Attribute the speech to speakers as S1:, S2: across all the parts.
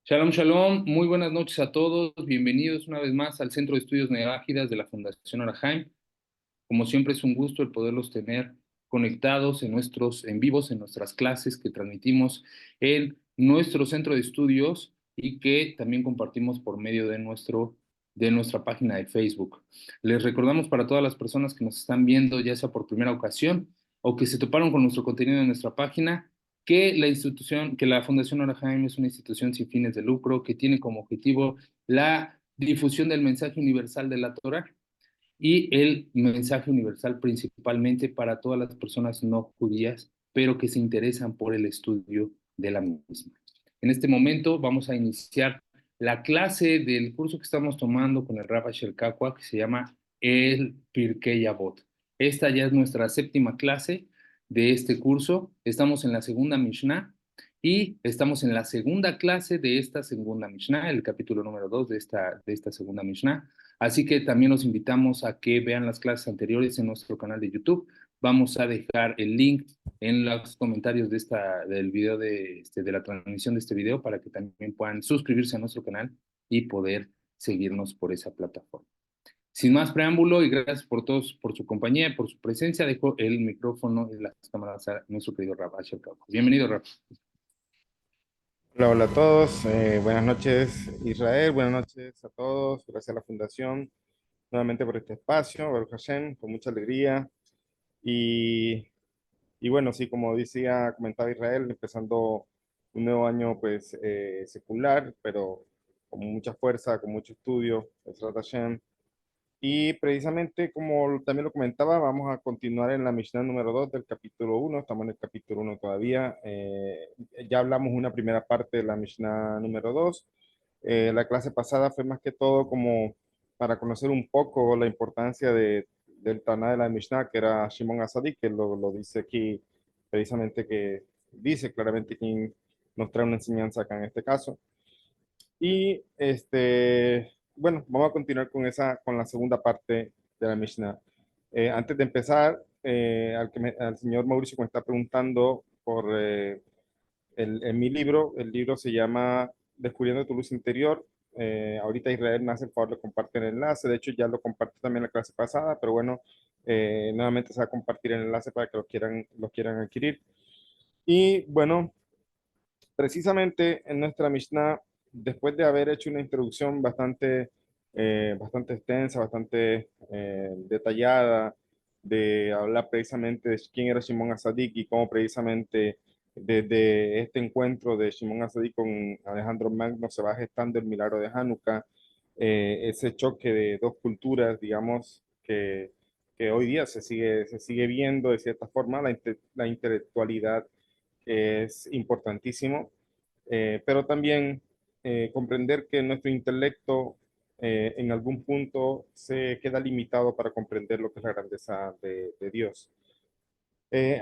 S1: Shalom, shalom, muy buenas noches a todos, bienvenidos una vez más al Centro de Estudios Neágidas de la Fundación Orahaim. Como siempre es un gusto el poderlos tener conectados en nuestros en vivos, en nuestras clases que transmitimos en nuestro centro de estudios y que también compartimos por medio de nuestra página de Facebook. Les recordamos para todas las personas que nos están viendo, ya sea por primera ocasión o que se toparon con nuestro contenido en nuestra página, que la Fundación Orahaim es una institución sin fines de lucro que tiene como objetivo la difusión del mensaje universal de la Torah y el mensaje universal principalmente para todas las personas no judías, pero que se interesan por el estudio de la misma. En este momento vamos a iniciar la clase del curso que estamos tomando con el Rav Asher Kakwa, que se llama el Pirkei Avot. Esta ya es nuestra séptima clase de este curso. Estamos en la segunda Mishnah y estamos en la segunda clase de esta segunda Mishnah, el capítulo número 2 de esta segunda Mishnah. Así que también los invitamos a que vean las clases anteriores en nuestro canal de YouTube. Vamos a dejar el link en los comentarios del video de la transmisión de este video para que también puedan suscribirse a nuestro canal y poder seguirnos por esa plataforma. Sin más preámbulo y gracias por todos, por su compañía y por su presencia, dejo el micrófono y las cámaras a nuestro querido Rafa. Bienvenido, Rafa.
S2: Hola, hola a todos. Buenas noches, Israel. Buenas noches a todos. Gracias a la Fundación nuevamente por este espacio, Baruch Hashem, con mucha alegría. Y, y bueno, sí, como decía, comentaba Israel, empezando un nuevo año pues secular, pero con mucha fuerza, con mucho estudio, Ezrat Hashem. Y precisamente, como también lo comentaba, vamos a continuar en la Mishnah número 2 del capítulo uno. Estamos en el capítulo uno todavía. Ya hablamos una primera parte de la Mishnah número 2. La clase pasada fue más que todo como para conocer un poco la importancia del Taná de la Mishnah, que era Shimon Asadi, que lo dice aquí precisamente, que dice claramente quién nos trae una enseñanza acá en este caso. Y bueno, vamos a continuar con la segunda parte de la Mishnah. Antes de empezar, al señor Mauricio que me está preguntando por en mi libro, el libro se llama Descubriendo tu luz interior. Ahorita Israel me hace el favor de compartir el enlace. De hecho, ya lo compartí también en la clase pasada, pero bueno, nuevamente se va a compartir el enlace para que lo quieran adquirir. Y bueno, precisamente en nuestra Mishnah, después de haber hecho una introducción bastante extensa, bastante detallada, de hablar precisamente de quién era Shimon Asadik y cómo precisamente desde este encuentro de Shimon Asadik con Alejandro Magno se va gestando el milagro de Hanukkah, ese choque de dos culturas, digamos, que hoy día se sigue viendo de cierta forma, la intelectualidad es importantísimo, pero también comprender que nuestro intelecto en algún punto se queda limitado para comprender lo que es la grandeza de Dios.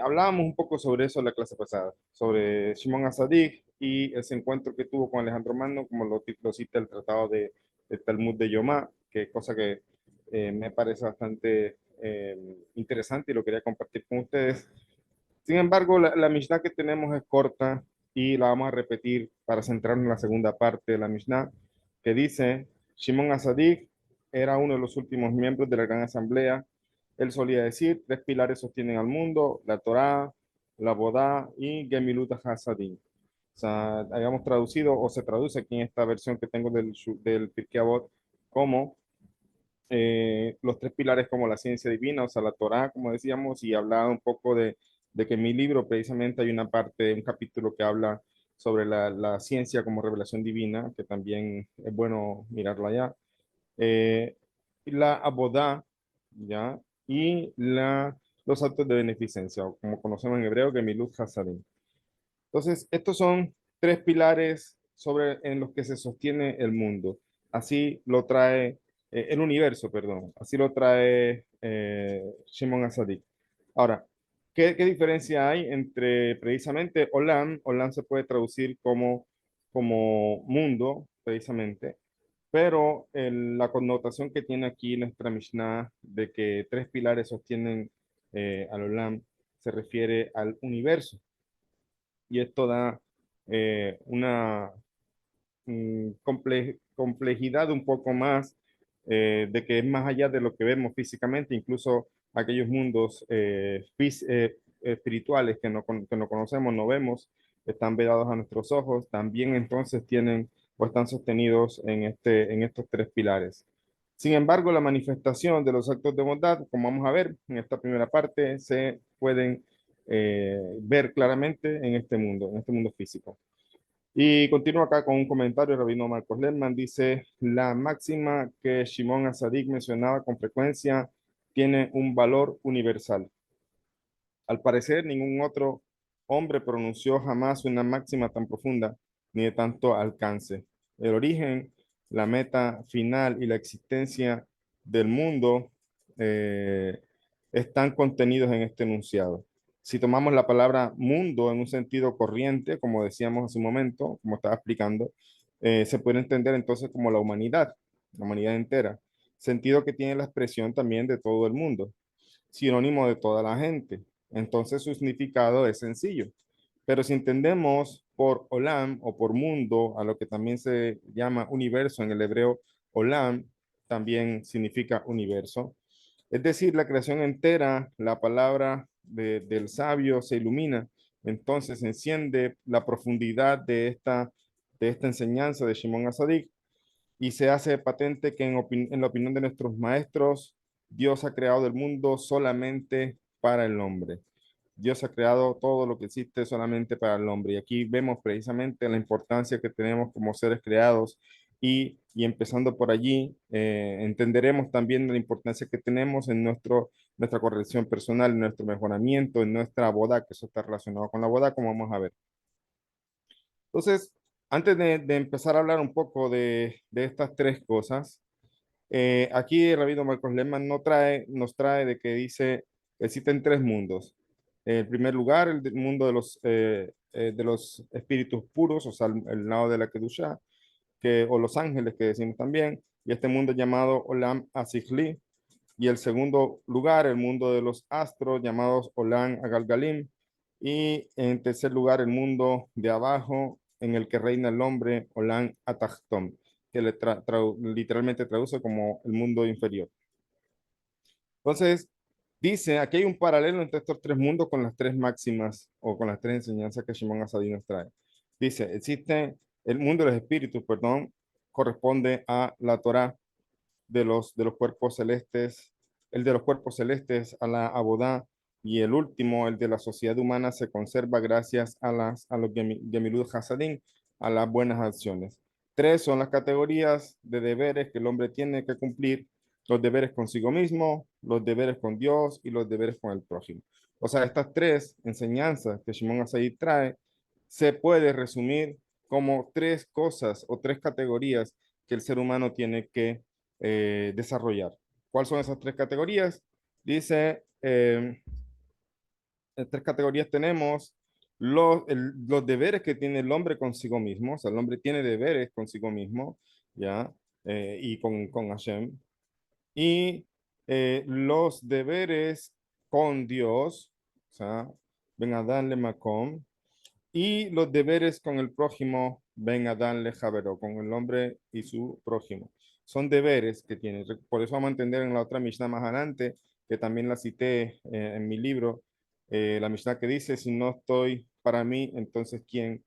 S2: Hablábamos un poco sobre eso en la clase pasada, sobre Shimon Asadig y ese encuentro que tuvo con Alejandro Magno, como lo cita el tratado del Talmud de Yomá, que cosa que me parece bastante interesante y lo quería compartir con ustedes. Sin embargo, la Mishnah que tenemos es corta y la vamos a repetir para centrarnos en la segunda parte de la Mishnah, que dice, Shimon Asadik era uno de los últimos miembros de la Gran Asamblea. Él solía decir, tres pilares sostienen al mundo, la Torá, la Bodá y Gemilut Hasadim. O sea, habíamos traducido, o se traduce aquí en esta versión que tengo del Pirkei Avot, como los tres pilares como la ciencia divina, o sea, la Torá, como decíamos, y hablaba un poco de que en mi libro precisamente hay una parte, un capítulo que habla sobre la ciencia como revelación divina, que también es bueno mirarla allá. Y la abodá, ¿ya? Y los actos de beneficencia, o como conocemos en hebreo, Gemilut Hasadim. Entonces, estos son tres pilares en los que se sostiene el mundo. Así lo trae el universo, perdón. Así lo trae Shimon Asadi. Ahora, ¿qué diferencia hay entre precisamente Olam? Olam se puede traducir como mundo, precisamente, pero la connotación que tiene aquí nuestra Mishnah de que tres pilares sostienen al Olam se refiere al universo y esto da una, complejidad un poco más, de que es más allá de lo que vemos físicamente, incluso aquellos mundos espirituales que no conocemos, no vemos, están vedados a nuestros ojos, también entonces tienen o están sostenidos en estos tres pilares. Sin embargo, la manifestación de los actos de bondad, como vamos a ver en esta primera parte, se pueden ver claramente en este mundo físico. Y continúo acá con un comentario, Rabino Marcos Lerman dice, la máxima que Shimon Asadik mencionaba con frecuencia tiene un valor universal. Al parecer, ningún otro hombre pronunció jamás una máxima tan profunda ni de tanto alcance. El origen, la meta final y la existencia del mundo eh, están contenidos en este enunciado. Si tomamos la palabra mundo en un sentido corriente, como decíamos hace un momento, como estaba explicando, se puede entender entonces como la humanidad entera, sentido que tiene la expresión también de todo el mundo, sinónimo de toda la gente. Entonces su significado es sencillo. Pero si entendemos por olam o por mundo, a lo que también se llama universo en el hebreo, olam también significa universo. Es decir, la creación entera, la palabra del sabio se ilumina, entonces se enciende la profundidad de esta enseñanza de Shimon Asadik y se hace patente que en la opinión de nuestros maestros, Dios ha creado el mundo solamente para el hombre. Dios ha creado todo lo que existe solamente para el hombre. Y aquí vemos precisamente la importancia que tenemos como seres creados y empezando por allí, entenderemos también la importancia que tenemos en nuestra corrección personal, en nuestro mejoramiento, en nuestra boda, que eso está relacionado con la boda, como vamos a ver. Entonces, antes de empezar a hablar un poco de estas tres cosas, aquí el Rabino Marcos Lehmann nos trae de que dice que existen tres mundos. En primer lugar, mundo de los espíritus puros, o sea, el lado de la Kedusha, o los ángeles que decimos también, y este mundo llamado Olam Asichli. Y el segundo lugar, el mundo de los astros, llamados Olam Agalgalim. Y en tercer lugar, el mundo de abajo, en el que reina el hombre, Olam Atachton, que literalmente traduce como el mundo inferior. Entonces, dice, aquí hay un paralelo entre estos tres mundos con las tres máximas o con las tres enseñanzas que Shimon Asadi nos trae. Dice, existe el mundo de los espíritus, perdón, corresponde a la Torá de los cuerpos celestes, el de los cuerpos celestes a la Abodá, y el último, el de la sociedad humana, se conserva gracias a los Gemilud Hasadim, a las buenas acciones. Tres son las categorías de deberes que el hombre tiene que cumplir: los deberes consigo mismo, los deberes con Dios y los deberes con el prójimo. O sea, estas tres enseñanzas que Shimon Asai trae se puede resumir como tres cosas o tres categorías que el ser humano tiene que desarrollar. ¿Cuáles son esas tres categorías? Dice, en tres categorías tenemos los deberes que tiene el hombre consigo mismo, o sea, el hombre tiene deberes consigo mismo, ¿ya? Y con Hashem. Y los deberes con Dios, o sea, ven a darle Macom, y los deberes con el prójimo, ven a darle Javero, con el hombre y su prójimo. Son deberes que tiene. Por eso vamos a entender en la otra Mishnah más adelante, que también la cité en mi libro, la Mishnah que dice, si no estoy para mí, entonces ¿quién?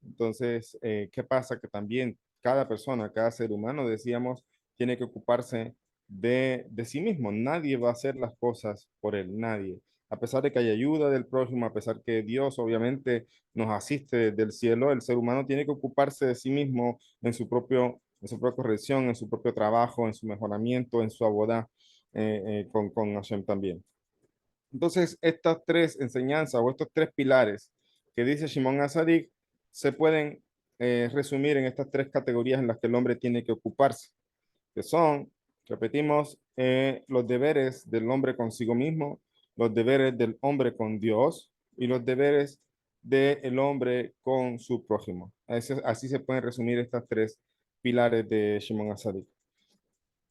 S2: Entonces, ¿qué pasa? Que también cada persona, cada ser humano, decíamos, tiene que ocuparse de sí mismo. Nadie va a hacer las cosas por él, nadie. A pesar de que hay ayuda del prójimo, a pesar que Dios obviamente nos asiste del cielo, el ser humano tiene que ocuparse de sí mismo en su propia corrección, en su propio trabajo, en su mejoramiento, en su abodá con Hashem también. Entonces, estas tres enseñanzas o estos tres pilares que dice Shimon Asadik se pueden resumir en estas tres categorías en las que el hombre tiene que ocuparse, que son, repetimos, los deberes del hombre consigo mismo, los deberes del hombre con Dios y los deberes del hombre con su prójimo. Así se pueden resumir estas tres pilares de Shimon Asadik.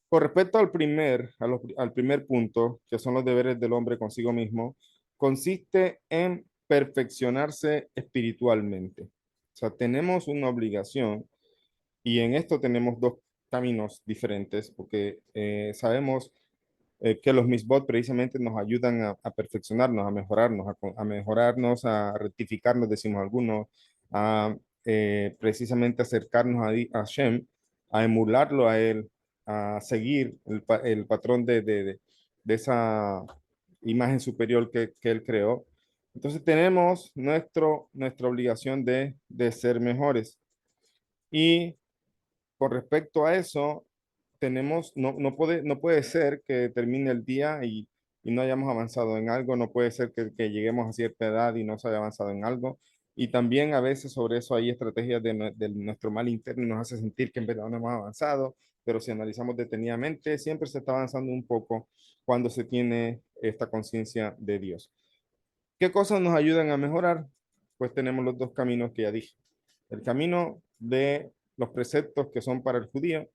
S2: Con respecto al primer punto, que son los deberes del hombre consigo mismo, consiste en perfeccionarse espiritualmente. O sea, tenemos una obligación Y en esto tenemos dos caminos diferentes, porque sabemos que los misbot precisamente nos ayudan a perfeccionarnos, a mejorarnos, a mejorarnos, a rectificarnos, decimos algunos, a precisamente acercarnos a Shem, a emularlo a él, a seguir el patrón de esa imagen superior que él creó. Entonces tenemos nuestra obligación de ser mejores. Y con respecto a eso, no puede ser que termine el día y no hayamos avanzado en algo, no puede ser que lleguemos a cierta edad y no se haya avanzado en algo. Y también a veces sobre eso hay estrategias de nuestro mal interno y nos hace sentir que en verdad no hemos avanzado, pero si analizamos detenidamente, siempre se está avanzando un poco cuando se tiene esta conciencia de Dios. ¿Qué cosas nos ayudan a mejorar? Pues tenemos los dos caminos que ya dije. El camino de los preceptos que son para el judío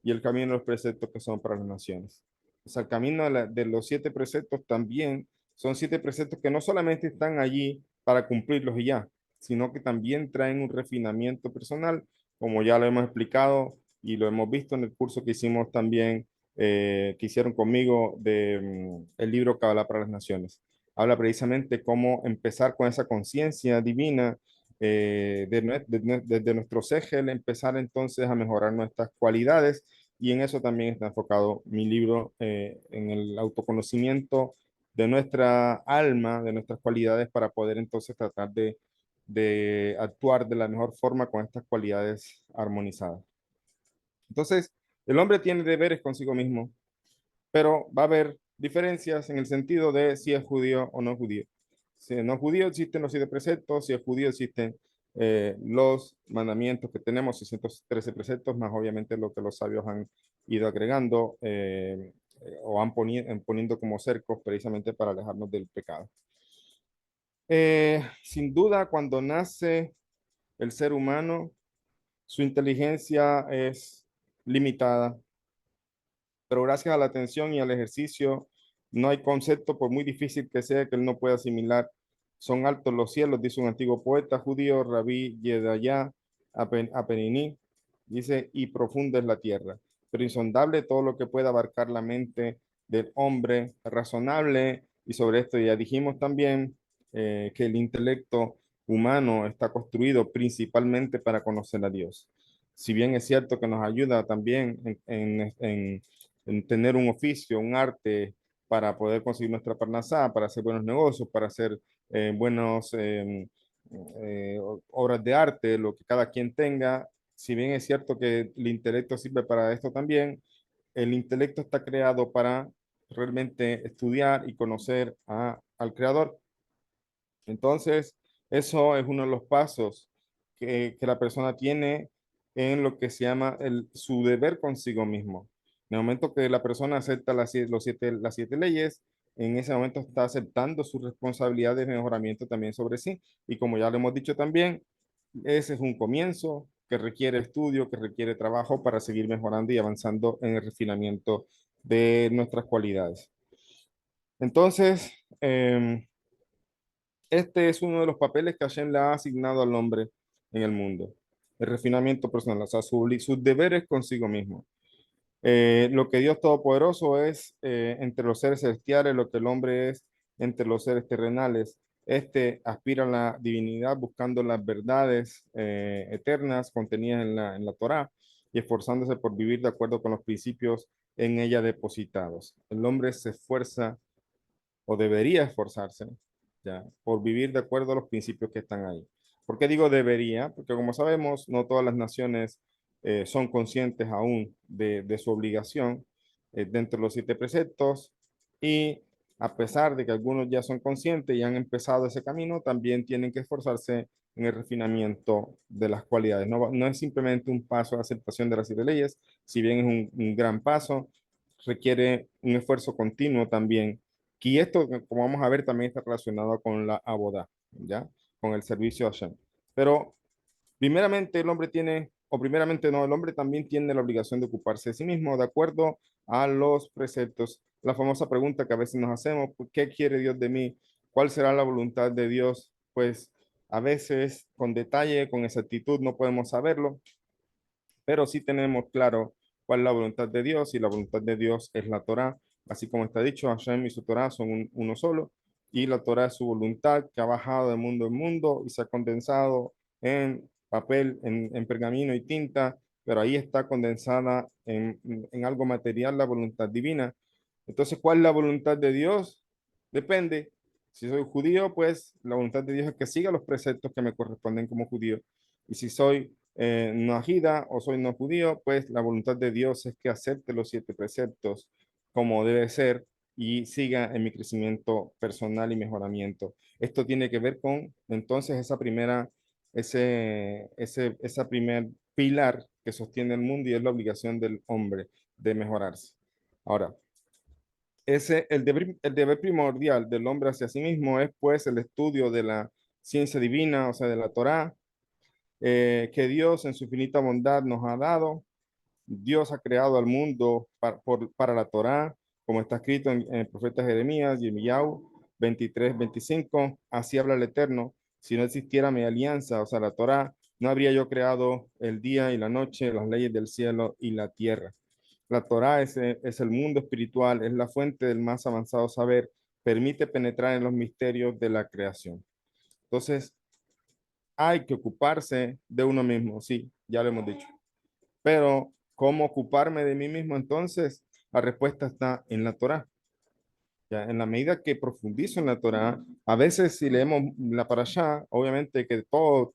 S2: y el camino de los preceptos que son para las naciones. O sea, el camino de los 7 preceptos también son 7 preceptos que no solamente están allí para cumplirlos y ya, sino que también traen un refinamiento personal, como ya lo hemos explicado y lo hemos visto en el curso que hicimos también, que hicieron conmigo de el libro Kabbalah para las Naciones. Habla precisamente cómo empezar con esa conciencia divina desde nuestro Segel, empezar entonces a mejorar nuestras cualidades y en eso también está enfocado mi libro, en el autoconocimiento de nuestra alma, de nuestras cualidades para poder entonces tratar de actuar de la mejor forma con estas cualidades armonizadas. Entonces, el hombre tiene deberes consigo mismo, pero va a haber diferencias en el sentido de si es judío o no judío. Si no es judío existen los 7 preceptos, si es judío existen los mandamientos que tenemos, 613 preceptos, más obviamente lo que los sabios han ido agregando o poniendo como cercos precisamente para alejarnos del pecado. Sin duda, cuando nace el ser humano, su inteligencia es limitada, pero gracias a la atención y al ejercicio, no hay concepto, por muy difícil que sea, que él no pueda asimilar. Son altos los cielos, dice un antiguo poeta judío, Rabí Yedayá Apeniní, dice, y profunda es la tierra, pero insondable todo lo que pueda abarcar la mente del hombre razonable, y sobre esto ya dijimos también que el intelecto humano está construido principalmente para conocer a Dios. Si bien es cierto que nos ayuda también en tener un oficio, un arte para poder conseguir nuestra parnasá, para hacer buenos negocios, para hacer buenos obras de arte, lo que cada quien tenga. Si bien es cierto que el intelecto sirve para esto también, el intelecto está creado para realmente estudiar y conocer al creador. Entonces, eso es uno de los pasos que la persona tiene en lo que se llama su deber consigo mismo. En el momento que la persona acepta las 7 leyes, en ese momento está aceptando su responsabilidad de mejoramiento también sobre sí. Y como ya lo hemos dicho también, ese es un comienzo que requiere estudio, que requiere trabajo para seguir mejorando y avanzando en el refinamiento de nuestras cualidades. Entonces, este es uno de los papeles que Hashem le ha asignado al hombre en el mundo. El refinamiento personal, o sea, sus deberes consigo mismo. Lo que Dios Todopoderoso es entre los seres celestiales, lo que el hombre es entre los seres terrenales. Este aspira a la divinidad buscando las verdades eternas contenidas en la Torá y esforzándose por vivir de acuerdo con los principios en ella depositados. El hombre se esfuerza o debería esforzarse, ¿ya? Por vivir de acuerdo a los principios que están ahí. ¿Por qué digo debería? Porque como sabemos, no todas las naciones son conscientes aún de su obligación dentro de los 7 preceptos y a pesar de que algunos ya son conscientes y han empezado ese camino, también tienen que esforzarse en el refinamiento de las cualidades. No es simplemente un paso de aceptación de las 7 leyes, si bien es un gran paso, requiere un esfuerzo continuo también y esto, como vamos a ver, también está relacionado con la abodá, ¿ya? Con el servicio a Hashem. Pero primeramente el hombre tiene, o primeramente no, el hombre también tiene la obligación de ocuparse de sí mismo, de acuerdo a los preceptos. La famosa pregunta que a veces nos hacemos, ¿qué quiere Dios de mí? ¿Cuál será la voluntad de Dios? Pues a veces con detalle, con exactitud no podemos saberlo, pero sí tenemos claro cuál es la voluntad de Dios, y la voluntad de Dios es la Torá, así como está dicho, Hashem y su Torá son uno solo, y la Torá es su voluntad que ha bajado de mundo en mundo y se ha condensado en papel, en pergamino y tinta, pero ahí está condensada en algo material la voluntad divina. Entonces, ¿cuál es la voluntad de Dios? Depende. Si soy judío, pues la voluntad de Dios es que siga los preceptos que me corresponden como judío. Y si soy no ajida o soy no judío, pues la voluntad de Dios es que acepte los 7 preceptos como debe ser y siga en mi crecimiento personal y mejoramiento. Esto tiene que ver con entonces esa primer pilar que sostiene el mundo, y es la obligación del hombre de mejorarse. Ahora, el deber primordial del hombre hacia sí mismo es pues el estudio de la ciencia divina, o sea, de la Torá, que Dios en su infinita bondad nos ha dado. Dios ha creado al mundo para la Torá, como está escrito en el profeta Jeremías y Yirmiyahu 23:25. Así habla el Eterno: si no existiera mi alianza, o sea, la Torá, no habría yo creado el día y la noche, las leyes del cielo y la tierra. La Torá es el mundo espiritual, es la fuente del más avanzado saber, permite penetrar en los misterios de la creación. Entonces, hay que ocuparse de uno mismo, sí, ya lo hemos dicho. Pero, ¿cómo ocuparme de mí mismo entonces? La respuesta está en la Torá. Ya, en la medida que profundizo en la Torá, a veces si leemos la Parashá, obviamente que todo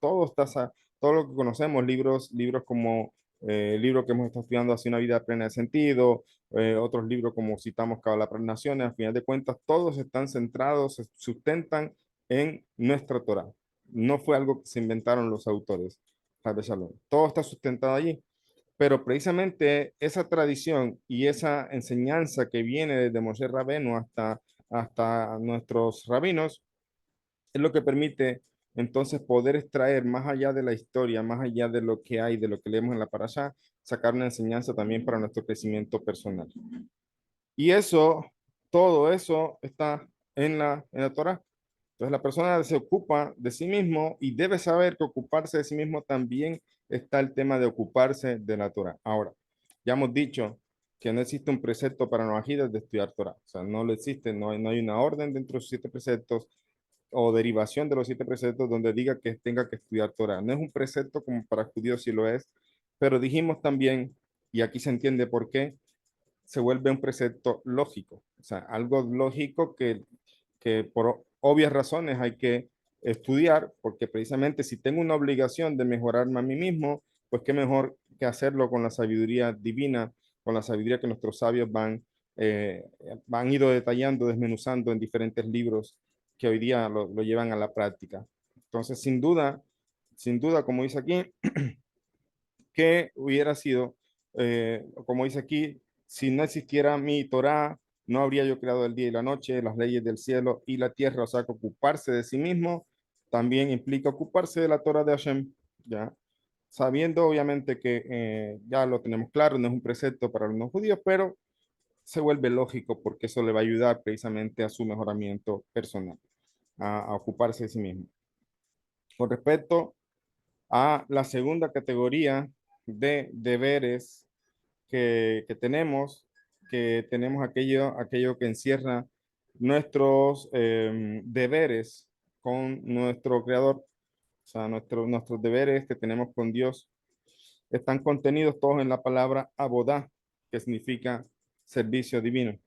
S2: lo que conocemos, libros como el libro que hemos estado estudiando, Hacia una vida plena de sentido, otros libros como citamos Kabbalah para las Naciones, al final de cuentas, todos están centrados, se sustentan en nuestra Torá. No fue algo que se inventaron los autores. Todo está sustentado allí. Pero precisamente esa tradición y esa enseñanza que viene desde Moshe Rabenu hasta nuestros rabinos es lo que permite entonces poder extraer más allá de la historia, más allá de lo que hay, de lo que leemos en la parashá, sacar una enseñanza también para nuestro crecimiento personal. Y eso, todo eso está en la Torá. Entonces la persona se ocupa de sí mismo y debe saber que ocuparse de sí mismo también está el tema de ocuparse de la Torah. Ahora, ya hemos dicho que no existe un precepto para noajidas de estudiar Torah. O sea, no lo existe, no hay una orden dentro de los 7 preceptos o derivación de los 7 preceptos donde diga que tenga que estudiar Torah. No es un precepto como para judíos, si lo es, pero dijimos también, y aquí se entiende por qué, se vuelve un precepto lógico. O sea, algo lógico que por obvias razones hay que estudiar, porque precisamente si tengo una obligación de mejorarme a mí mismo, pues qué mejor que hacerlo con la sabiduría divina, con la sabiduría que nuestros sabios van ido detallando, desmenuzando en diferentes libros que hoy día lo llevan a la práctica. Entonces, sin duda, como dice aquí, que hubiera sido, como dice aquí, si no existiera mi Torá, no habría yo creado el día y la noche, las leyes del cielo y la tierra. O sea, que ocuparse de sí mismo también implica ocuparse de la Torá de Hashem, ¿ya? Sabiendo obviamente que ya lo tenemos claro, no es un precepto para los no judíos, pero se vuelve lógico porque eso le va a ayudar precisamente a su mejoramiento personal, a ocuparse de sí mismo. Con respecto a la segunda categoría de deberes que tenemos aquello que encierra nuestros deberes con nuestro Creador, o sea, nuestros deberes que tenemos con Dios, están contenidos todos en la palabra abodá, que significa servicio divino,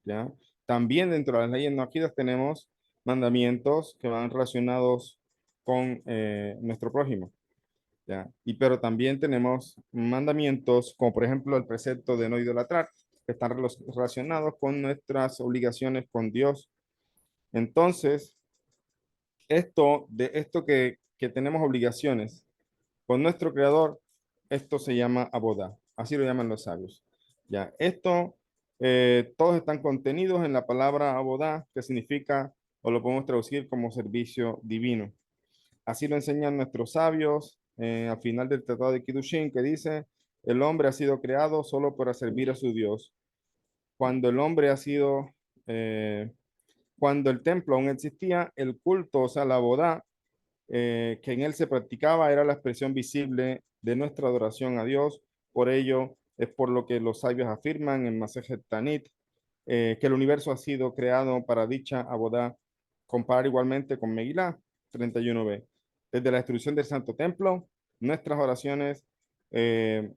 S2: ¿ya? También dentro de las leyes noajidas tenemos mandamientos que van relacionados con nuestro prójimo. ¿Ya? Pero también tenemos mandamientos, como por ejemplo el precepto de no idolatrar, que están relacionados con nuestras obligaciones con Dios. Entonces, esto que tenemos obligaciones con nuestro Creador, esto se llama abodá, así lo llaman los sabios. ¿Ya? Todos están contenidos en la palabra abodá, que significa, o lo podemos traducir como servicio divino. Así lo enseñan nuestros sabios al final del Tratado de Kiddushin, que dice: el hombre ha sido creado solo para servir a su Dios. Cuando el hombre ha sido, eh, cuando el templo aún existía, el culto, o sea, la boda que en él se practicaba, era la expresión visible de nuestra adoración a Dios, Por ello, es por lo que los sabios afirman en Masejet Tanit, que el universo ha sido creado para dicha abodá, comparar igualmente con Megilá 31b. Desde la destrucción del Santo Templo, nuestras oraciones eh,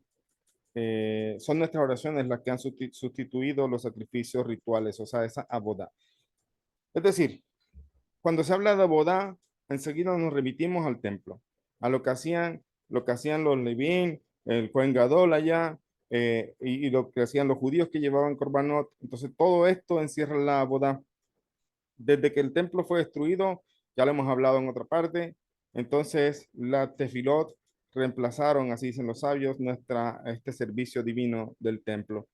S2: son nuestras oraciones las que han sustituido los sacrificios rituales, o sea, esa abodá. Es decir, cuando se habla de abodá, enseguida nos remitimos al templo, a lo que hacían los levín, el Cohen Gadol allá, y lo que hacían los judíos que llevaban korbanot. Entonces, todo esto encierra la abodá. Desde que el templo fue destruido, ya lo hemos hablado en otra parte, entonces la tefilot reemplazaron, así dicen los sabios, este servicio divino del templo.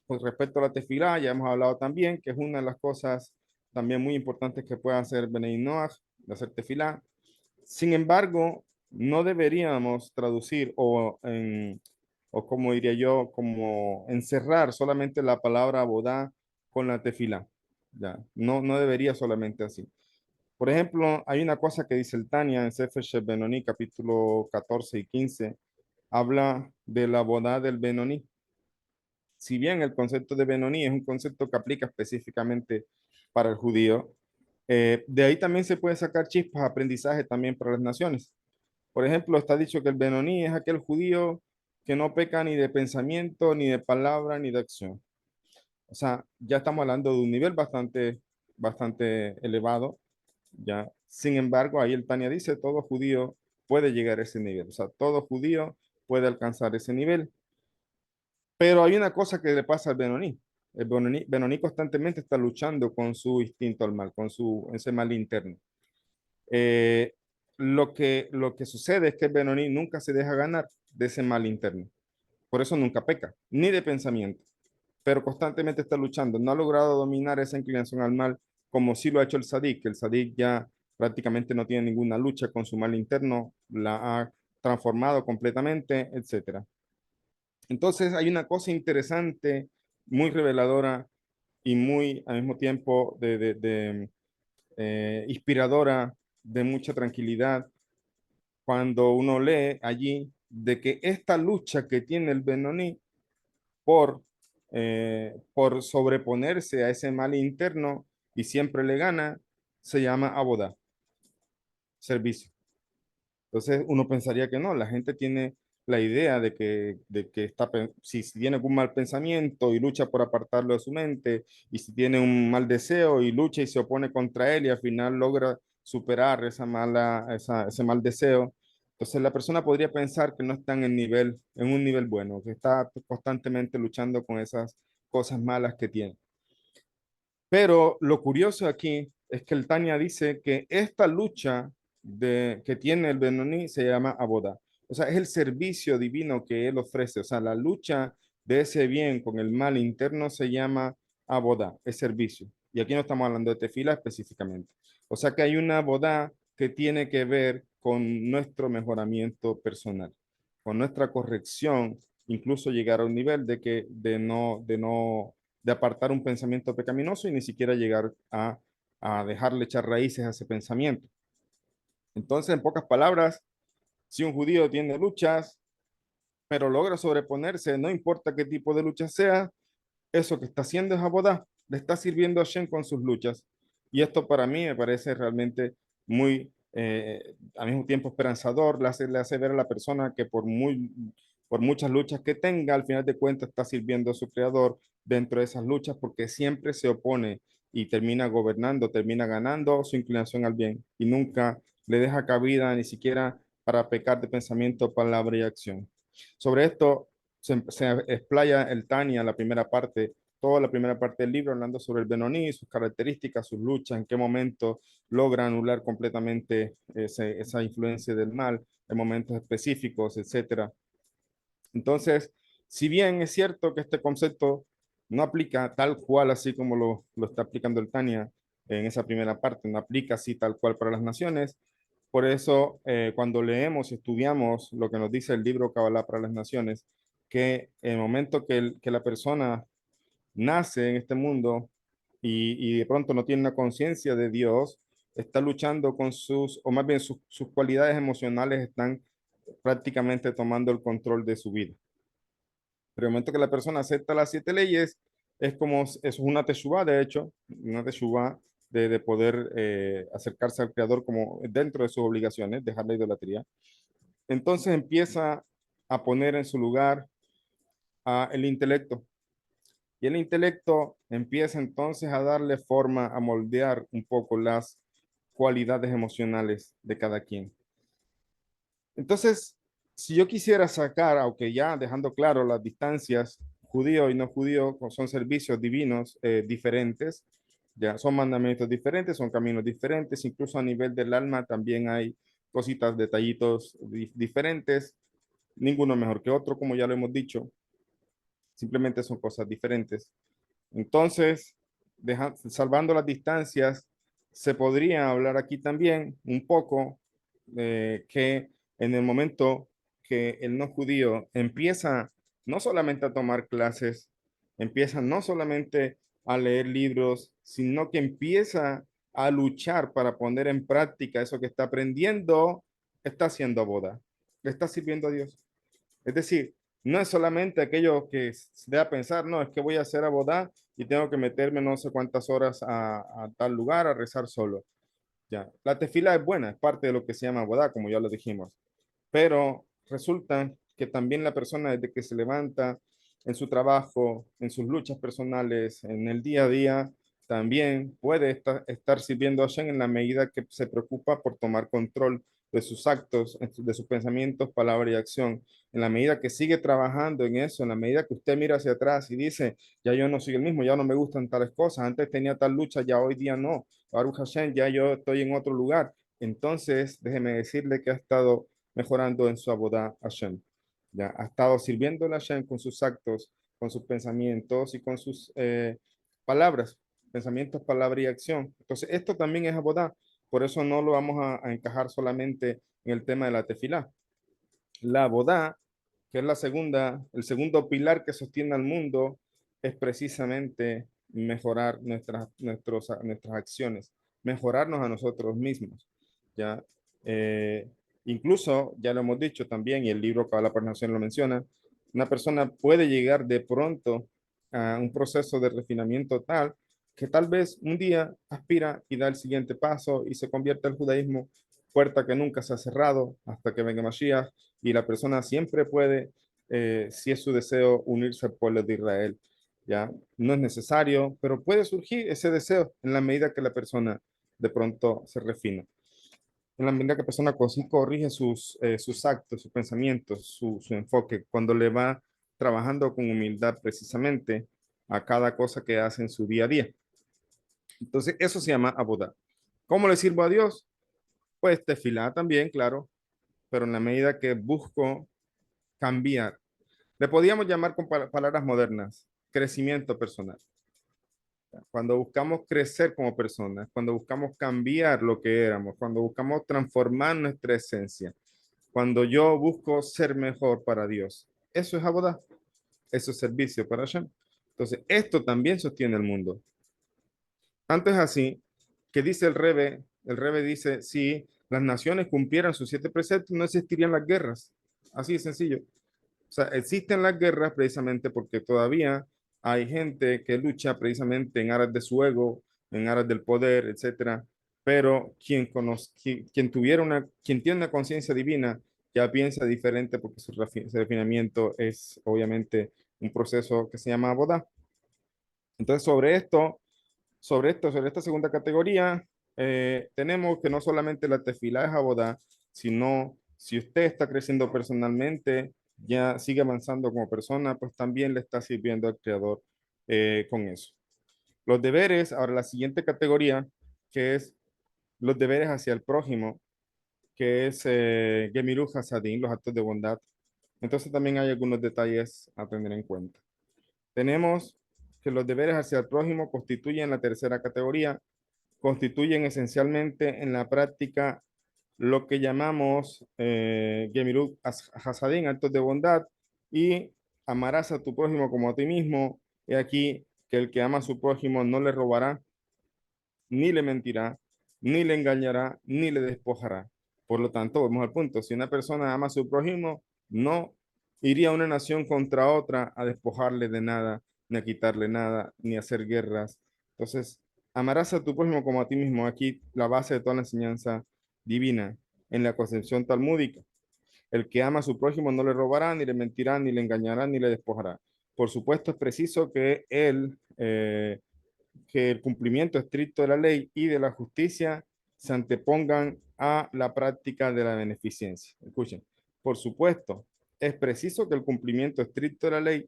S2: Con respecto a la tefilá, ya hemos hablado también que es una de las cosas también muy importantes que puede hacer Benei Noach, de hacer tefilá. Sin embargo, no deberíamos traducir o como diría yo, como encerrar solamente la palabra bodá con la tefilá. Ya, no debería solamente así. Por ejemplo, hay una cosa que dice el Tania en Sefer Benoni, capítulo 14 y 15, habla de la bodá del Benoni. Si bien el concepto de Benoni es un concepto que aplica específicamente para el judío, de ahí también se puede sacar chispas de aprendizaje también para las naciones. Por ejemplo, está dicho que el Benoní es aquel judío que no peca ni de pensamiento, ni de palabra, ni de acción. O sea, ya estamos hablando de un nivel bastante elevado, ¿ya? Sin embargo, ahí el Tania dice, todo judío puede llegar a ese nivel. O sea, todo judío puede alcanzar ese nivel. Pero hay una cosa que le pasa al Benoní. El Benoní constantemente está luchando con su instinto al mal, ese mal interno. Eh, lo que sucede es que el Benoní nunca se deja ganar de ese mal interno. Por eso nunca peca, ni de pensamiento, pero constantemente está luchando. No ha logrado dominar esa inclinación al mal como sí lo ha hecho el Sadik. El Sadik ya prácticamente no tiene ninguna lucha con su mal interno, la ha transformado completamente, etcétera. Entonces hay una cosa interesante, muy reveladora y muy al mismo tiempo inspiradora, de mucha tranquilidad, cuando uno lee allí de que esta lucha que tiene el Benoni por sobreponerse a ese mal interno y siempre le gana, se llama aboda, servicio. Entonces uno pensaría que no, la gente tiene la idea de que si tiene algún mal pensamiento y lucha por apartarlo de su mente, y si tiene un mal deseo y lucha y se opone contra él y al final logra superar ese mal deseo, entonces la persona podría pensar que no está en un nivel bueno, que está constantemente luchando con esas cosas malas que tiene. Pero lo curioso aquí es que el Tania dice que esta lucha que tiene el Benoni se llama aboda. O sea, es el servicio divino que él ofrece. O sea, la lucha de ese bien con el mal interno se llama aboda, es servicio. Y aquí no estamos hablando de tefila específicamente. O sea que hay una aboda que tiene que ver con nuestro mejoramiento personal, con nuestra corrección, incluso llegar a un nivel de apartar un pensamiento pecaminoso y ni siquiera llegar a dejarle echar raíces a ese pensamiento. Entonces, en pocas palabras, si un judío tiene luchas, pero logra sobreponerse, no importa qué tipo de lucha sea, eso que está haciendo es abodá, le está sirviendo a Shem con sus luchas. Y esto para mí me parece realmente muy, al mismo tiempo esperanzador, le hace ver a la persona que por muchas luchas que tenga, al final de cuentas está sirviendo a su creador dentro de esas luchas porque siempre se opone y termina gobernando, termina ganando su inclinación al bien y nunca le deja cabida ni siquiera para pecar de pensamiento, palabra y acción. Sobre esto se explaya el Tania, la primera parte, toda la primera parte del libro, hablando sobre el Benoní, sus características, sus luchas, en qué momento logra anular completamente esa influencia del mal, en momentos específicos, etcétera. Entonces, si bien es cierto que este concepto no aplica tal cual así como lo está aplicando el Tania en esa primera parte, no aplica así tal cual para las naciones, por eso cuando leemos y estudiamos lo que nos dice el libro Kabbalah para las Naciones, que en el momento que la persona nace en este mundo y de pronto no tiene una conciencia de Dios, está luchando con o más bien sus cualidades emocionales están prácticamente tomando el control de su vida. Pero el momento que la persona acepta las 7 leyes, es como, eso es una teshuvá, de hecho, una teshuvá de poder acercarse al Creador como dentro de sus obligaciones, dejar la idolatría. Entonces empieza a poner en su lugar el intelecto. Y el intelecto empieza entonces a darle forma, a moldear un poco las cualidades emocionales de cada quien. Entonces, si yo quisiera sacar, aunque ya dejando claro las distancias, judío y no judío son servicios divinos diferentes, ya son mandamientos diferentes, son caminos diferentes, incluso a nivel del alma también hay cositas, detallitos diferentes, ninguno mejor que otro, como ya lo hemos dicho, simplemente son cosas diferentes. Entonces, salvando las distancias, se podría hablar aquí también un poco que en el momento que el no judío empieza no solamente a tomar clases, empieza no solamente a leer libros, sino que empieza a luchar para poner en práctica eso que está aprendiendo, está haciendo boda, le está sirviendo a Dios. Es decir, no es solamente aquello que se da a pensar, no, es que voy a hacer abodá y tengo que meterme no sé cuántas horas a tal lugar a rezar solo. Ya, la tefila es buena, es parte de lo que se llama abodá, como ya lo dijimos, pero resulta que también la persona desde que se levanta en su trabajo, en sus luchas personales, en el día a día, también puede estar sirviendo a Hashem en la medida que se preocupa por tomar control de sus actos, de sus pensamientos, palabra y acción. En la medida que sigue trabajando en eso, en la medida que usted mira hacia atrás y dice, ya yo no soy el mismo, ya no me gustan tales cosas, antes tenía tal lucha, ya hoy día no. Baruch Hashem, ya yo estoy en otro lugar. Entonces, déjeme decirle que ha estado mejorando en su abodá Hashem. Ya ha estado sirviendo a Hashem con sus actos, con sus pensamientos y con sus palabras, pensamientos, palabra y acción. Entonces, esto también es abodá. Por eso no lo vamos a encajar solamente en el tema de la tefilá. La abodá, que es el segundo pilar que sostiene al mundo, es precisamente mejorar nuestras acciones, mejorarnos a nosotros mismos. ¿Ya? Eh, Incluso, ya lo hemos dicho también, y el libro Kabbalah para Nación lo menciona, una persona puede llegar de pronto a un proceso de refinamiento tal que tal vez un día aspira y da el siguiente paso y se convierte al judaísmo, puerta que nunca se ha cerrado hasta que venga Mashiach, y la persona siempre puede, si es su deseo, unirse al pueblo de Israel. ¿Ya? No es necesario, pero puede surgir ese deseo en la medida que la persona de pronto se refina. En la medida que la persona corrige sus actos, sus pensamientos, su enfoque, cuando le va trabajando con humildad precisamente a cada cosa que hace en su día a día. Entonces, eso se llama abodá. ¿Cómo le sirvo a Dios? Pues tefilá también, claro, pero en la medida que busco cambiar. Le podíamos llamar con palabras modernas, crecimiento personal. Cuando buscamos crecer como personas, cuando buscamos cambiar lo que éramos, cuando buscamos transformar nuestra esencia, cuando yo busco ser mejor para Dios, eso es abodá, eso es servicio para Hashem. Entonces, esto también sostiene el mundo. Tanto es así que dice el Rebe dice, si las naciones cumplieran sus 7 preceptos, no existirían las guerras. Así de sencillo. O sea, existen las guerras precisamente porque todavía hay gente que lucha precisamente en aras de su ego, en aras del poder, etcétera. Pero quien tiene una conciencia divina ya piensa diferente porque su refinamiento es obviamente un proceso que se llama Bodá. Entonces, sobre esta segunda categoría, tenemos que no solamente la tefilá es abodá, sino si usted está creciendo personalmente, ya sigue avanzando como persona, pues también le está sirviendo al Creador con eso. Los deberes, ahora la siguiente categoría, que es los deberes hacia el prójimo, que es Gemilut Hasadim, los actos de bondad. Entonces también hay algunos detalles a tener en cuenta. Tenemos que los deberes hacia el prójimo constituyen la tercera categoría, constituyen esencialmente en la práctica lo que llamamos Gemilut Hasadim, actos de bondad, y amarás a tu prójimo como a ti mismo. He aquí que el que ama a su prójimo no le robará, ni le mentirá, ni le engañará, ni le despojará. Por lo tanto, vamos al punto. Si una persona ama a su prójimo, no iría una nación contra otra a despojarle de nada, ni a quitarle nada, ni a hacer guerras. Entonces, amarás a tu prójimo como a ti mismo. Aquí la base de toda la enseñanza divina en la concepción talmúdica. El que ama a su prójimo no le robará, ni le mentirá, ni le engañará, ni le despojará. Por supuesto, es preciso que el cumplimiento estricto de la ley y de la justicia se antepongan a la práctica de la beneficencia. Escuchen, por supuesto, es preciso que el cumplimiento estricto de la ley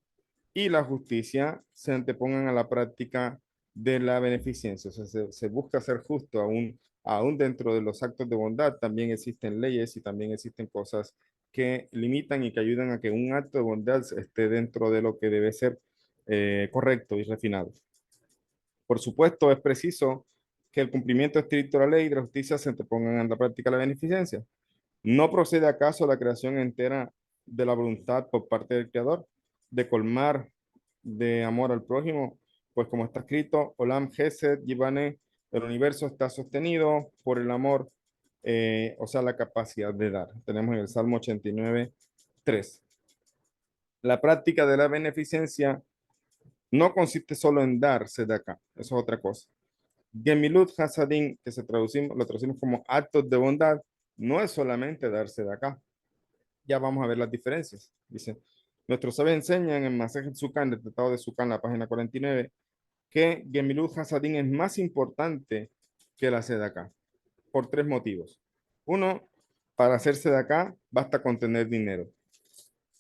S2: y la justicia se antepongan a la práctica de la beneficencia. O sea, se busca ser justo aún dentro de los actos de bondad. También existen leyes y también existen cosas que limitan y que ayudan a que un acto de bondad esté dentro de lo que debe ser correcto y refinado. Por supuesto, es preciso que el cumplimiento estricto de la ley y de la justicia se antepongan en la práctica de la beneficencia. ¿No procede acaso la creación entera de la voluntad por parte del Creador de colmar de amor al prójimo? Pues como está escrito, Olam Gesed Yivane, el universo está sostenido por el amor, o sea, la capacidad de dar. Tenemos en el Salmo 89, 3. La práctica de la beneficencia no consiste solo en darse de acá, eso es otra cosa. Gemilut Hasadin, que lo traducimos como actos de bondad, no es solamente darse de acá. Ya vamos a ver las diferencias. Dice, nuestros sabios enseñan en Masej Sukan, el Tratado de Sukan, la página 49, que Gemilut Hasadin es más importante que la acá por tres motivos. Uno, para hacerse de acá basta con tener dinero.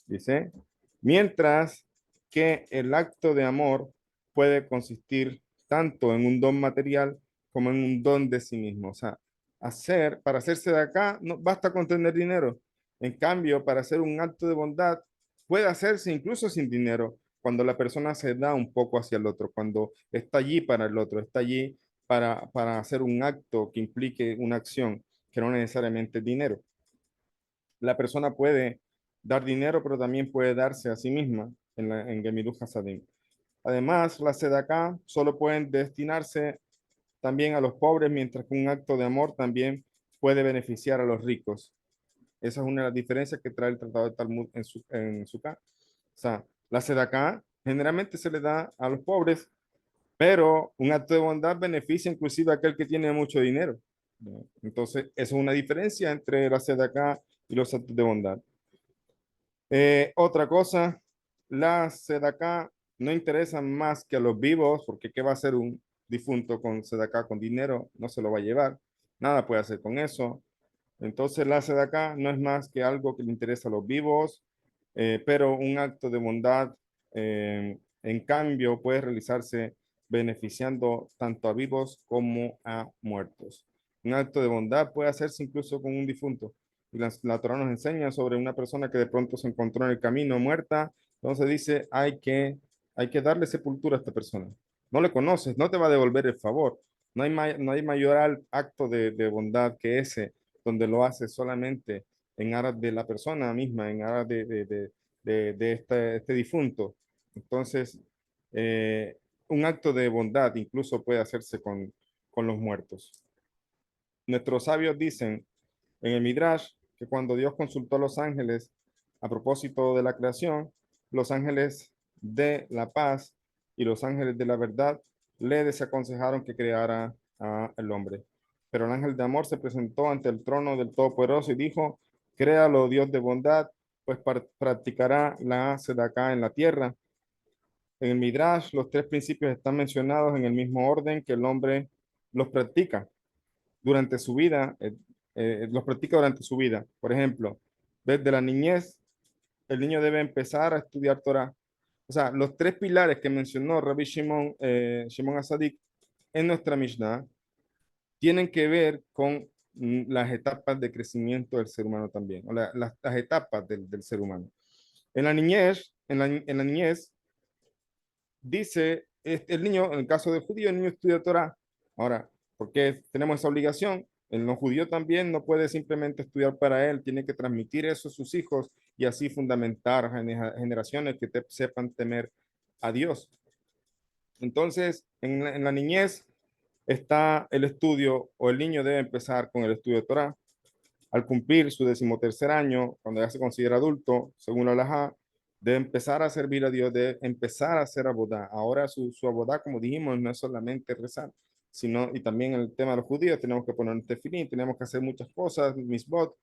S2: Dice, mientras que el acto de amor puede consistir tanto en un don material como en un don de sí mismo. O sea, para hacerse de acá, no basta con tener dinero. En cambio, para hacer un acto de bondad, puede hacerse incluso sin dinero, cuando la persona se da un poco hacia el otro, cuando está allí para el otro, está allí para hacer un acto que implique una acción, que no necesariamente dinero. La persona puede dar dinero, pero también puede darse a sí misma en Gemilut Hasadim. Además, las sedacá solo pueden destinarse también a los pobres, mientras que un acto de amor también puede beneficiar a los ricos. Esa es una de las diferencias que trae el Tratado de Talmud en su O sea, la sedacá generalmente se le da a los pobres, pero un acto de bondad beneficia inclusive a aquel que tiene mucho dinero. Entonces, eso es una diferencia entre la sedacá y los actos de bondad. Otra cosa, las sedacá no interesan más que a los vivos, porque ¿qué va a hacer un difunto con sedacá con dinero? No se lo va a llevar, nada puede hacer con eso. Entonces la sedacá no es más que algo que le interesa a los vivos, pero un acto de bondad, en cambio, puede realizarse beneficiando tanto a vivos como a muertos. Un acto de bondad puede hacerse incluso con un difunto. Y la Torah nos enseña sobre una persona que de pronto se encontró en el camino muerta. Entonces dice, hay que darle sepultura a esta persona. No le conoces, no te va a devolver el favor. No hay mayor acto de bondad que ese, donde lo hace solamente en aras de la persona misma, en aras de este difunto. Entonces, un acto de bondad incluso puede hacerse con los muertos. Nuestros sabios dicen en el Midrash que cuando Dios consultó a los ángeles a propósito de la creación, los ángeles de la paz y los ángeles de la verdad le desaconsejaron que creara al hombre. Pero el ángel de amor se presentó ante el trono del Todopoderoso y dijo, créalo, Dios de bondad, pues practicará la sedacá en la tierra. En el Midrash, los tres principios están mencionados en el mismo orden que el hombre los practica durante su vida, los practica durante su vida. Por ejemplo, desde la niñez, el niño debe empezar a estudiar Torah. O sea, los tres pilares que mencionó Rabbi Shimon Asadik en nuestra Mishnah tienen que ver con las etapas de crecimiento del ser humano también, o las etapas del ser humano. En la niñez, dice el niño, en el caso del judío, el niño estudia Torah. Ahora, ¿por qué tenemos esa obligación? El no judío también no puede simplemente estudiar para él, tiene que transmitir eso a sus hijos y así fundamentar generaciones que sepan temer a Dios. Entonces, en la niñez está el estudio, o el niño debe empezar con el estudio de Torah. al cumplir su 13º año, cuando ya se considera adulto, según la halajá, de empezar a servir a Dios, de empezar a hacer abodá. Ahora su abodá, como dijimos, no es solamente rezar, sino, y también en el tema de los judíos, tenemos que poner tefilín, tenemos que hacer muchas cosas, misbot,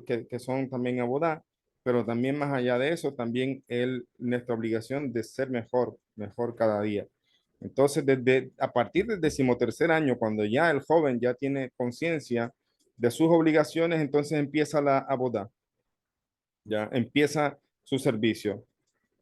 S2: que son también abodá, pero también más allá de eso, también nuestra obligación de ser mejor, mejor cada día. Entonces, a partir del 13º año, cuando ya el joven ya tiene conciencia de sus obligaciones, entonces empieza la abodá, ya empieza su servicio.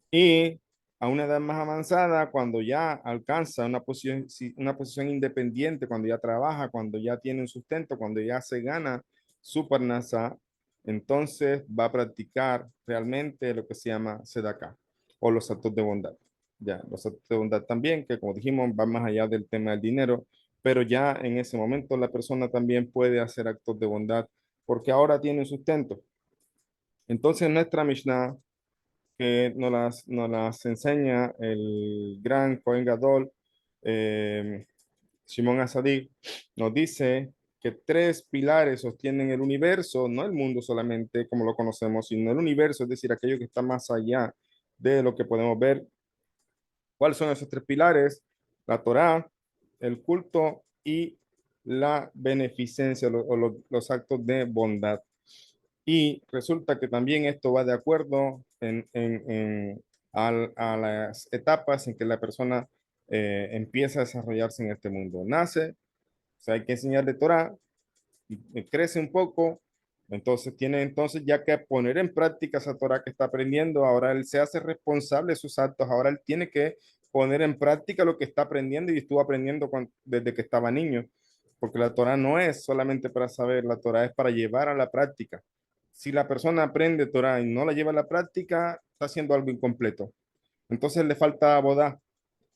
S2: Y a una edad más avanzada, cuando ya alcanza una posición independiente, cuando ya trabaja, cuando ya tiene un sustento, cuando ya se gana su parnasá, entonces va a practicar realmente lo que se llama sedacá o los actos de bondad. Ya, los actos de bondad también, que como dijimos, van más allá del tema del dinero, pero ya en ese momento la persona también puede hacer actos de bondad porque ahora tiene un sustento. Entonces, nuestra Mishnah que nos las enseña el gran Cohen Gadol, eh, Shimon Asadik, nos dice que tres pilares sostienen el universo, no el mundo solamente como lo conocemos, sino el universo, es decir, aquello que está más allá de lo que podemos ver. ¿Cuáles son esos tres pilares? La Torá, el culto y la beneficencia los actos de bondad. Y resulta que también esto va de acuerdo a las etapas en que la persona empieza a desarrollarse en este mundo. Nace, o sea, hay que enseñarle Torah, y crece un poco, entonces tiene entonces ya que poner en práctica esa Torah que está aprendiendo. Ahora él se hace responsable de sus actos, ahora él tiene que poner en práctica lo que está aprendiendo y estuvo aprendiendo desde que estaba niño, porque la Torah no es solamente para saber, la Torah es para llevar a la práctica. Si la persona aprende Torah y no la lleva a la práctica, está haciendo algo incompleto. Entonces le falta bodá,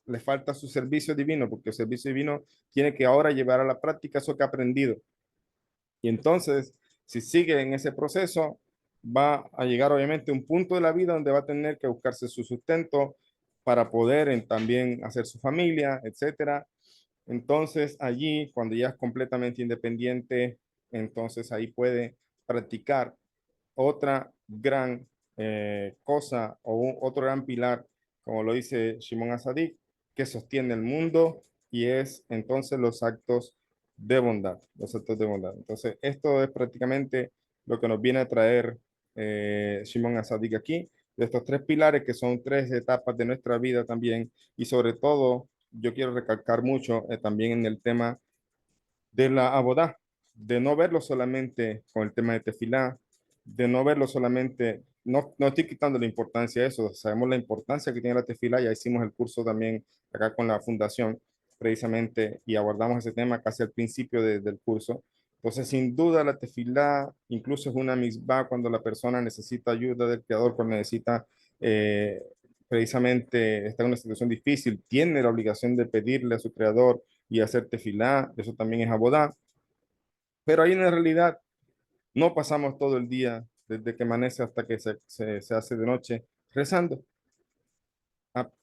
S2: le falta su servicio divino, porque el servicio divino tiene que ahora llevar a la práctica eso que ha aprendido. Y entonces, si sigue en ese proceso, va a llegar obviamente a un punto de la vida donde va a tener que buscarse su sustento para poder también hacer su familia, etcétera. Entonces, allí, cuando ya es completamente independiente, entonces ahí puede practicar otra gran cosa o otro gran pilar, como lo dice Shimon Asadik, que sostiene el mundo y es entonces los actos de bondad, los actos de bondad. Entonces, esto es prácticamente lo que nos viene a traer Shimon Asadik aquí, de estos tres pilares que son tres etapas de nuestra vida también, y sobre todo yo quiero recalcar mucho también en el tema de la abodá, de no verlo solamente con el tema de tefilá, de no verlo solamente, no estoy quitando la importancia de eso, sabemos la importancia que tiene la tefilá, ya hicimos el curso también acá con la fundación precisamente y abordamos ese tema casi al principio del curso. Entonces, sin duda, la tefilá incluso es una misbah cuando la persona necesita ayuda del Creador, cuando necesita eh, precisamente está en una situación difícil, tiene la obligación de pedirle a su Creador y hacer tefilá, eso también es abodá. Pero ahí en la realidad no pasamos todo el día, desde que amanece hasta que se hace de noche, rezando.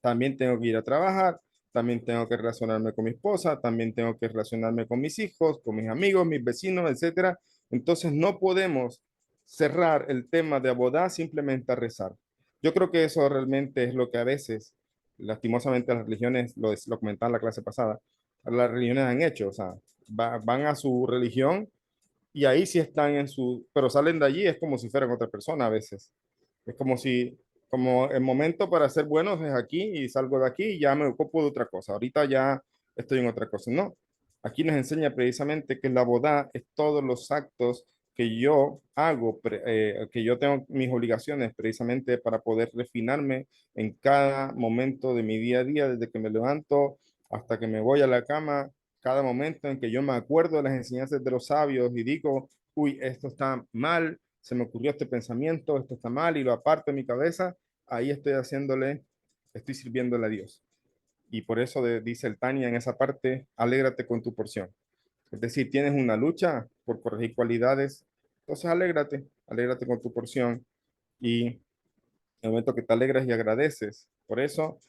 S2: También tengo que ir a trabajar, también tengo que relacionarme con mi esposa, también tengo que relacionarme con mis hijos, con mis amigos, mis vecinos, etcétera. Entonces no podemos cerrar el tema de abodá simplemente a rezar. Yo creo que eso realmente es lo que a veces, lastimosamente, las religiones, lo comentaba en la clase pasada, las religiones han hecho, o sea, van a su religión y ahí sí están pero salen de allí, es como si fueran otra persona a veces. Es como el momento para ser buenos es aquí y salgo de aquí y ya me ocupo de otra cosa. Ahorita ya estoy en otra cosa. No, aquí nos enseña precisamente que la boda es todos los actos que yo hago, que yo tengo mis obligaciones precisamente para poder refinarme en cada momento de mi día a día, desde que me levanto hasta que me voy a la cama, cada momento en que yo me acuerdo de las enseñanzas de los sabios y digo, uy, esto está mal, se me ocurrió este pensamiento, esto está mal y lo aparto de mi cabeza, ahí estoy sirviéndole a Dios. Y por eso dice el Tania en esa parte, alégrate con tu porción. Es decir, tienes una lucha por corregir cualidades, entonces alégrate con tu porción y en el momento que te alegras y agradeces, por eso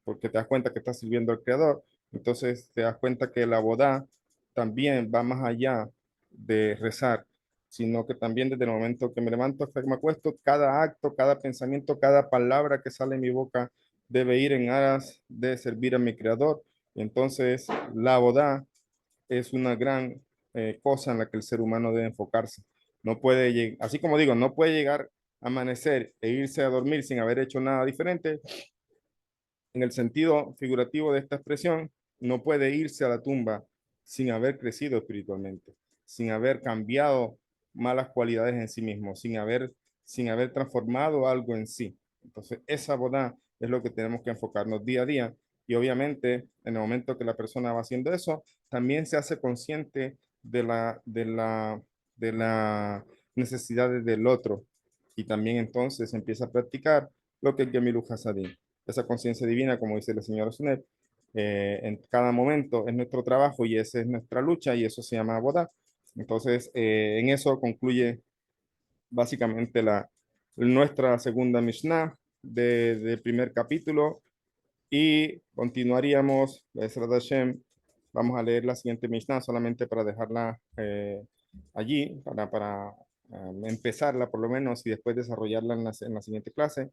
S2: porque te das cuenta que estás sirviendo al Creador, entonces te das cuenta que la boda también va más allá de rezar, sino que también desde el momento que me levanto hasta que me acuesto, cada acto, cada pensamiento, cada palabra que sale de mi boca debe ir en aras de servir a mi Creador. Y entonces la boda es una gran cosa en la que el ser humano debe enfocarse. No puede llegar, así como digo, no puede llegar a amanecer e irse a dormir sin haber hecho nada diferente. En el sentido figurativo de esta expresión, no puede irse a la tumba sin haber crecido espiritualmente, sin haber cambiado malas cualidades en sí mismo, sin haber transformado algo en sí. Entonces, esa boda es lo que tenemos que enfocarnos día a día. Y obviamente, en el momento que la persona va haciendo eso, también se hace consciente de la necesidades del otro. Y también entonces empieza a practicar lo que es Gemilu Hasadim, esa conciencia divina, como dice la señora Sunet, en cada momento es nuestro trabajo y esa es nuestra lucha y eso se llama Bodá. Entonces, en eso concluye básicamente nuestra segunda Mishnah del primer capítulo y continuaríamos, Be'ezrat Hashem, vamos a leer la siguiente Mishnah solamente para dejarla allí, para empezarla por lo menos y después desarrollarla en la siguiente clase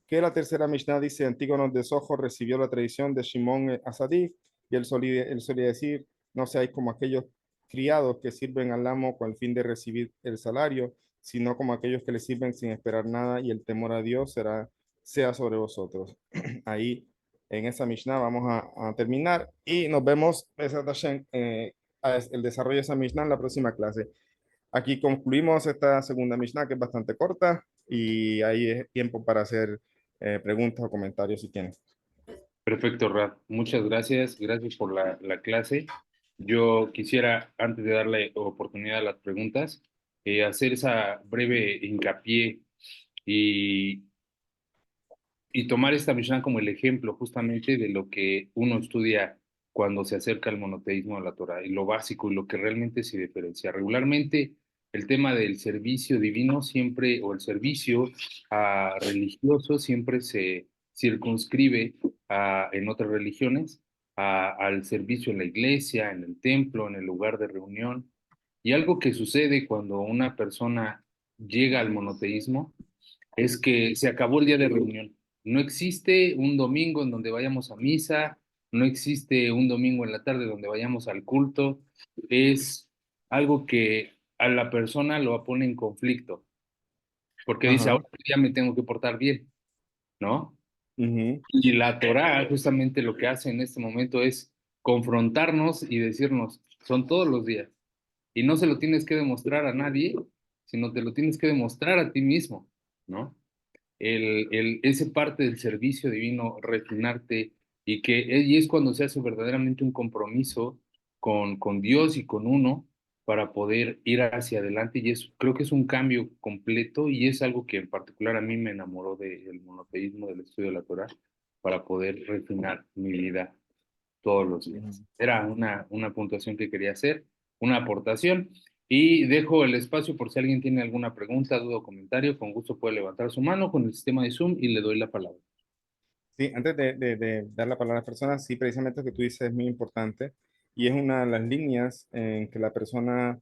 S2: que la tercera Mishnah dice, Antígono de Sojo recibió la tradición de Shimón Asadí y él solía decir, no seáis como aquellos criados que sirven al amo con el fin de recibir el salario, sino como aquellos que le sirven sin esperar nada y el temor a Dios sea sobre vosotros. Ahí en esa Mishnah vamos a terminar y nos vemos el desarrollo de esa Mishnah en la próxima clase. Aquí concluimos esta segunda Mishnah que es bastante corta y ahí es tiempo para hacer preguntas o comentarios si tienen.
S1: Perfecto, Rad. Muchas gracias. Gracias por la clase. Yo quisiera, antes de darle oportunidad a las preguntas, hacer esa breve hincapié y, y tomar esta Mishnah como el ejemplo justamente de lo que uno estudia cuando se acerca al monoteísmo de la Torah y lo básico y lo que realmente se diferencia. Regularmente, el tema del servicio divino siempre, o el servicio religioso siempre se circunscribe en otras religiones al servicio en la iglesia, en el templo, en el lugar de reunión. Y algo que sucede cuando una persona llega al monoteísmo es que se acabó el día de reunión. No existe un domingo en donde vayamos a misa, no existe un domingo en la tarde donde vayamos al culto. Es algo que a la persona lo pone en conflicto, porque dice,
S2: Ajá.
S1: ahora ya me tengo que portar bien, ¿no?
S2: Ujú,
S1: Y la Torá justamente lo que hace en este momento es confrontarnos y decirnos, son todos los días. Y no se lo tienes que demostrar a nadie, sino te lo tienes que demostrar a ti mismo, ¿no? Ese parte del servicio divino, refinarte, y es cuando se hace verdaderamente un compromiso con Dios y con uno para poder ir hacia adelante, y creo que es un cambio completo y es algo que en particular a mí me enamoró del monoteísmo, del estudio de la Torah, para poder refinar mi vida todos los días.
S2: ujú.
S1: Era una puntuación que quería hacer, una aportación, y dejo el espacio por si alguien tiene alguna pregunta, duda o comentario, con gusto puede levantar su mano con el sistema de Zoom y le doy la palabra.
S2: Sí, antes de dar la palabra a las personas, sí, precisamente lo que tú dices es muy importante y es una de las líneas en que la persona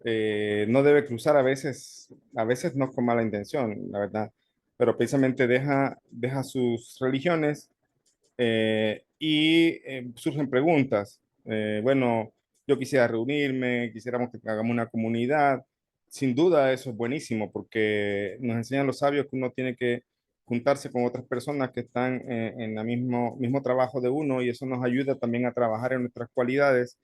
S2: no debe cruzar a veces no con mala intención, la verdad, pero precisamente deja sus religiones surgen preguntas. Bueno, yo quisiera reunirme, quisiéramos que hagamos una comunidad. Sin duda eso es buenísimo porque nos enseñan los sabios que uno tiene que juntarse con otras personas que están en el mismo trabajo de uno y eso nos ayuda también a trabajar en nuestras cualidades,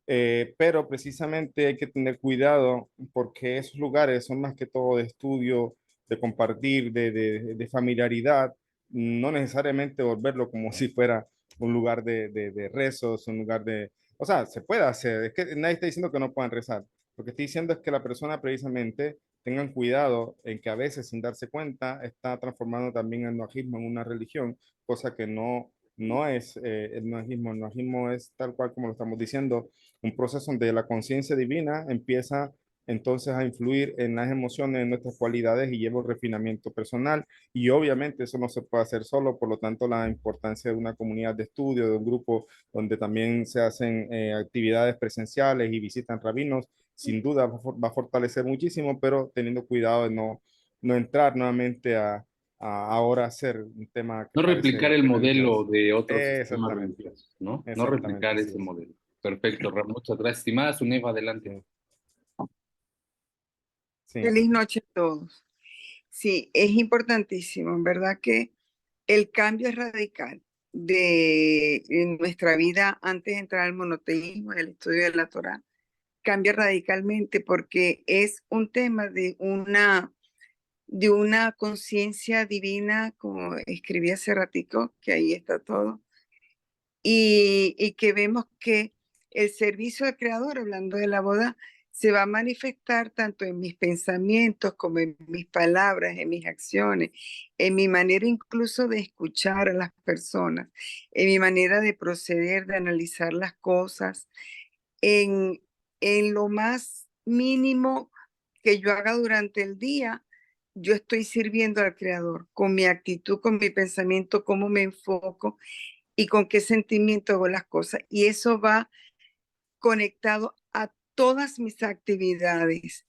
S2: pero precisamente hay que tener cuidado porque esos lugares son más que todo de estudio, de compartir, de familiaridad, no necesariamente volverlo como si fuera un lugar de rezos, un lugar de... O sea, se puede hacer, es que nadie está diciendo que no puedan rezar. Lo que estoy diciendo es que la persona precisamente tengan cuidado en que a veces sin darse cuenta está transformando también el noajismo en una religión, cosa que no es el noajismo. El noajismo es tal cual como lo estamos diciendo, un proceso donde la conciencia divina empieza entonces a influir en las emociones, en nuestras cualidades y lleva un refinamiento personal. Y obviamente eso no se puede hacer solo, por lo tanto la importancia de una comunidad de estudio, de un grupo donde también se hacen actividades presenciales y visitan rabinos, sin duda va a fortalecer muchísimo, pero teniendo cuidado de no entrar nuevamente a ahora hacer un tema que
S1: No replicar
S2: parece
S1: el modelo
S2: religioso.
S1: de otros sistemas
S2: Exactamente,
S1: religiosos, ¿no? No
S2: exactamente,
S1: replicar
S2: así
S1: ese
S2: es.
S1: modelo. Perfecto, Ram. Muchas gracias. Estimada Suneva, adelante.
S2: Sí, sí.
S3: Feliz noche a todos. Sí, es importantísimo, en verdad que el cambio es radical en nuestra vida antes de entrar al monoteísmo, el estudio de la Torá, cambia radicalmente porque es un tema de una conciencia divina, como escribí hace ratico, que ahí está todo, y que vemos que el servicio al Creador, hablando de la boda, se va a manifestar tanto en mis pensamientos como en mis palabras, en mis acciones, en mi manera incluso de escuchar a las personas, en mi manera de proceder, de analizar las cosas, en, en lo más mínimo que yo haga durante el día. Yo estoy sirviendo al Creador con mi actitud, con mi pensamiento, cómo me enfoco y con qué sentimiento hago las cosas. Y eso va conectado a todas mis actividades,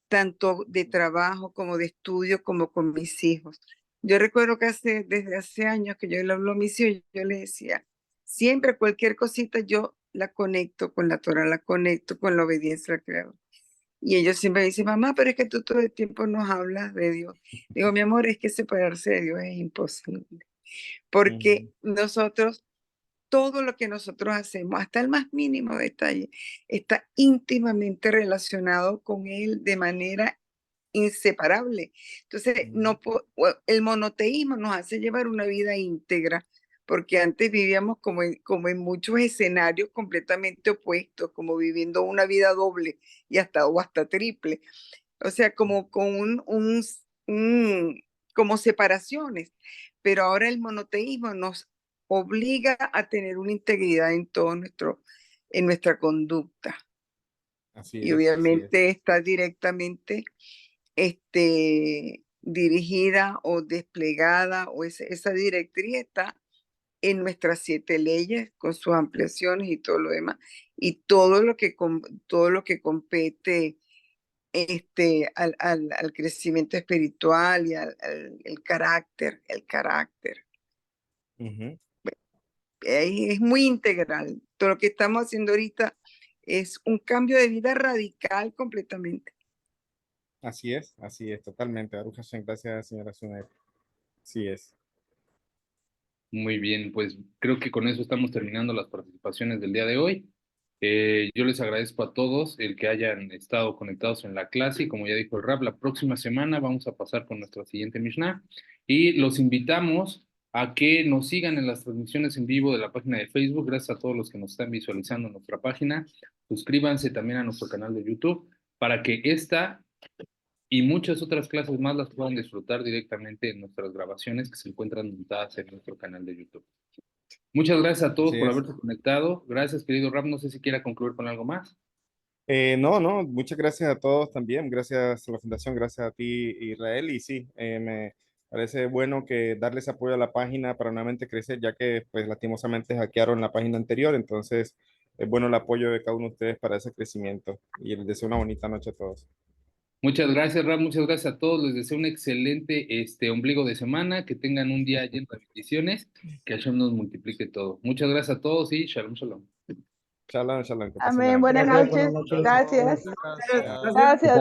S3: tanto de trabajo como de estudio, como con mis hijos. Yo recuerdo que desde hace años que yo le hablo a mis hijos, yo les decía, siempre cualquier cosita yo la conecto con la Torah, la conecto con la obediencia al Creador. Y ellos siempre me dicen, mamá, pero es que tú todo el tiempo nos hablas de Dios. Digo, mi amor, es que separarse de Dios es imposible, porque
S2: Ujú,
S3: nosotros todo lo que nosotros hacemos, hasta el más mínimo detalle, está íntimamente relacionado con él de manera inseparable. Entonces,
S2: ujú,
S3: no, el monoteísmo nos hace llevar una vida íntegra, porque antes vivíamos como en muchos escenarios completamente opuestos, como viviendo una vida doble o hasta triple. O sea, como con como separaciones. Pero ahora el monoteísmo nos obliga a tener una integridad en nuestra conducta.
S2: así
S3: Y
S2: es, así es.
S3: obviamente está directamente dirigida o desplegada, o esa directriz está en nuestras 7 leyes con sus ampliaciones y todo lo demás. Y todo lo que compete al crecimiento espiritual y el carácter.
S2: Ujú.
S3: Es muy integral. Todo lo que estamos haciendo ahorita es un cambio de vida radical completamente.
S2: Así es, totalmente. Baruch Hashem, gracias, señora Suner. Así es.
S1: Muy bien, pues creo que con eso estamos terminando las participaciones del día de hoy. Yo les agradezco a todos el que hayan estado conectados en la clase y como ya dijo el Rap, la próxima semana vamos a pasar con nuestra siguiente Mishnah y los invitamos a que nos sigan en las transmisiones en vivo de la página de Facebook. Gracias a todos los que nos están visualizando en nuestra página. Suscríbanse también a nuestro canal de YouTube para que esta y muchas otras clases más las puedan disfrutar directamente en nuestras grabaciones que se encuentran montadas en nuestro canal de YouTube. Muchas gracias a todos
S2: Así
S1: por
S2: es.
S1: haberse conectado. Gracias, querido Rap. No sé si quiera concluir con algo más.
S2: No, muchas gracias a todos también. Gracias a la Fundación, gracias a ti, Israel. Y sí, me parece bueno que darles apoyo a la página para nuevamente crecer, ya que pues lastimosamente hackearon la página anterior. Entonces, es bueno el apoyo de cada uno de ustedes para ese crecimiento. Y les deseo una bonita noche a todos.
S1: Muchas gracias, Rap. Muchas gracias a todos. Les deseo un excelente ombligo de semana. Que tengan un día lleno de bendiciones. Que Hashem nos multiplique todo. Muchas gracias a todos y shalom, shalom.
S2: Shalom, shalom, que pasen
S4: Amén.
S2: buenas
S4: Buenas
S2: noches.
S4: noches. Gracias.
S2: Gracias.
S4: Gracias.